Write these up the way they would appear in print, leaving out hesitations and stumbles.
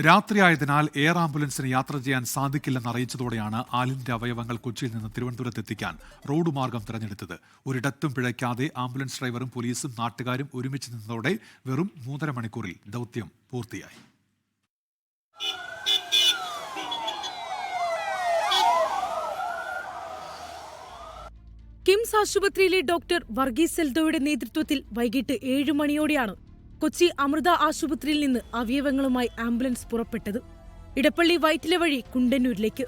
രാത്രിയായതിനാൽ air ആംബുലൻസിന് യാത്ര ചെയ്യാൻ സാധിക്കില്ലെന്ന് അറിയിച്ചതോടെയാണ് ആലിന്റെ അവയവങ്ങൾ കൊച്ചിയിൽ നിന്ന് തിരുവനന്തപുരത്ത് എത്തിക്കാൻ റോഡ് മാർഗം തിരഞ്ഞെടുത്തത്. ഒരിടത്തും പിഴയ്ക്കാതെ ആംബുലൻസ് ഡ്രൈവറും പോലീസും നാട്ടുകാരും ഒരുമിച്ച് നിന്നതോടെ വെറും 3.5 മണിക്കൂറിൽ ദൗത്യം പൂർത്തിയായി. കിംസ് ആശുപത്രിയിലെ ഡോക്ടർ വർഗീസ് സെൽദോയുടെ നേതൃത്വത്തിൽ വൈകിട്ട് 7 മണിയോടെയാണ് കൊച്ചി അമൃത ആശുപത്രിയിൽ നിന്ന് അവയവങ്ങളുമായി ആംബുലൻസ് പുറപ്പെട്ടത്. ഇടപ്പള്ളി വൈറ്റില വഴി കുണ്ടന്നൂരിലേക്ക്,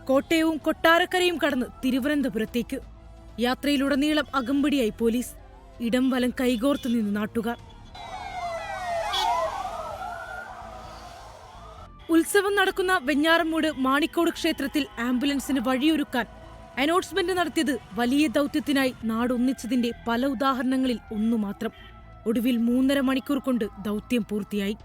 കോട്ടയവും കൊട്ടാരക്കരയും കടന്ന് തിരുവനന്തപുരത്തേക്ക്. യാത്രയിലുടനീളം അകമ്പടിയായി പോലീസ്, ഇടം വലം കൈകോർത്തു നിന്ന് നാട്ടുകാർ. ഉത്സവം നടക്കുന്ന വെഞ്ഞാറമ്മൂട് മാണിക്കോട് ക്ഷേത്രത്തിൽ ആംബുലൻസിന് വഴിയൊരുക്കാൻ അനൗൺസ്മെന്റ് നടത്തിയത് വലിയ ദൗത്യത്തിനായി നാടൊന്നിച്ചതിന്റെ പല ഉദാഹരണങ്ങളിൽ ഒന്നു മാത്രം. ഒടുവിൽ 3.5 മണിക്കൂർ കൊണ്ട് ദൗത്യം പൂർത്തിയായി.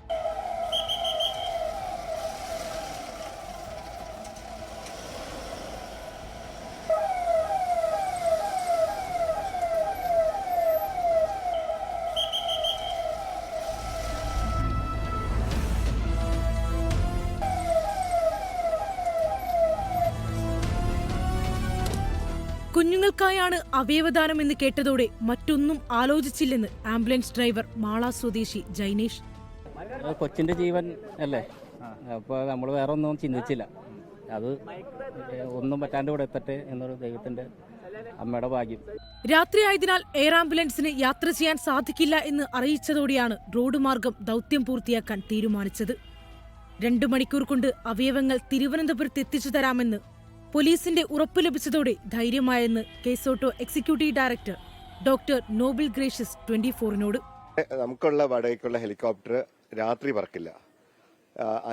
കുഞ്ഞുങ്ങൾക്കായാണ് അവയവദാനം എന്ന് കേട്ടതോടെ മറ്റൊന്നും ആലോചിച്ചില്ലെന്ന് ആംബുലൻസ് ഡ്രൈവർ മാള സ്വദേശി ജൈനേഷ്. കൊച്ചിന്റെ ജീവൻ അല്ലേ, അപ്പോൾ നമ്മൾ വേറെ ഒന്നും ചിന്തിച്ചില്ല. അത് ഒന്നും പറ്റാണ്ട് ഇവിടെ എത്തട്ടെ എന്നൊരു ദൈവത്തിന്റെ അമ്മയുടെ ഭാഗ്യം. രാത്രിയായതിനാൽ എയർ ആംബുലൻസിന് യാത്ര ചെയ്യാൻ സാധിക്കില്ല എന്ന് അറിയിച്ചതോടെയാണ് റോഡ് മാർഗം ദൗത്യം പൂർത്തിയാക്കാൻ തീരുമാനിച്ചത്. 2 മണിക്കൂർ കൊണ്ട് അവയവങ്ങൾ തിരുവനന്തപുരത്ത് എത്തിച്ചു തരാമെന്ന് പോലീസിന്റെ ഉറപ്പ് ലഭിച്ചതോടെ ധൈര്യമായെന്ന് കേസോട്ടോ executive director doctor Noble Gracious 24-നോട്. നമുക്കുള്ള വാടകയ്ക്കുള്ള ഹെലികോപ്റ്റർ രാത്രി പറക്കില്ല.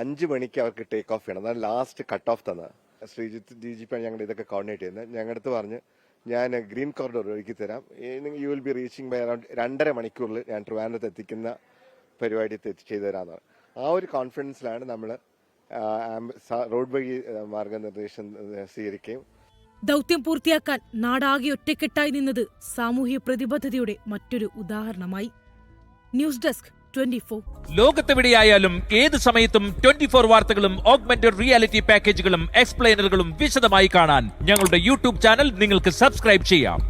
5 മണിക്ക് അവർക്ക് ടേക്ക് ഓഫ് ചെയ്യണം. അതാണ് ലാസ്റ്റ് കട്ട് ഓഫ് തന്നത്. ശ്രീജിത്ത് DGP ഞങ്ങൾ ഇതൊക്കെ കോർഡിനേറ്റ് ചെയ്യുന്നത്. ഞങ്ങളുടെ അടുത്ത് പറഞ്ഞ് ഞാൻ ഗ്രീൻ കോറിഡോർ ഒരുക്കി തരാം, you will be reaching by around 2.5 മണിക്കൂറിൽ ഞാൻ ട്രിവാൻഡ്രത്ത് എത്തിക്കുന്ന പരിപാടി ചെയ്തു തരാമെന്നാണ്. ആ ഒരു കോൺഫിഡൻസിലാണ് നമ്മൾ റോഡ് വഴി മാർഗനിർദ്ദേശം സ്വീകരിക്കുകയും. ദൗത്യം പൂർത്തിയാക്കാൻ നാടാകെ ഒറ്റക്കെട്ടായി നിന്നത് സാമൂഹ്യ പ്രതിബദ്ധതയുടെ മറ്റൊരു ഉദാഹരണമായി. News desk 24. ലോകത്തെവിടെയായാലും ഏത് സമയത്തും 24 വാർത്തകളും ഓഗ്മെന്റഡ് റിയാലിറ്റി പാക്കേജുകളും എക്സ്പ്ലെയിനറുകളും വിശദമായി കാണാൻ ഞങ്ങളുടെ യൂട്യൂബ് ചാനൽ നിങ്ങൾക്ക് സബ്സ്ക്രൈബ് ചെയ്യാം.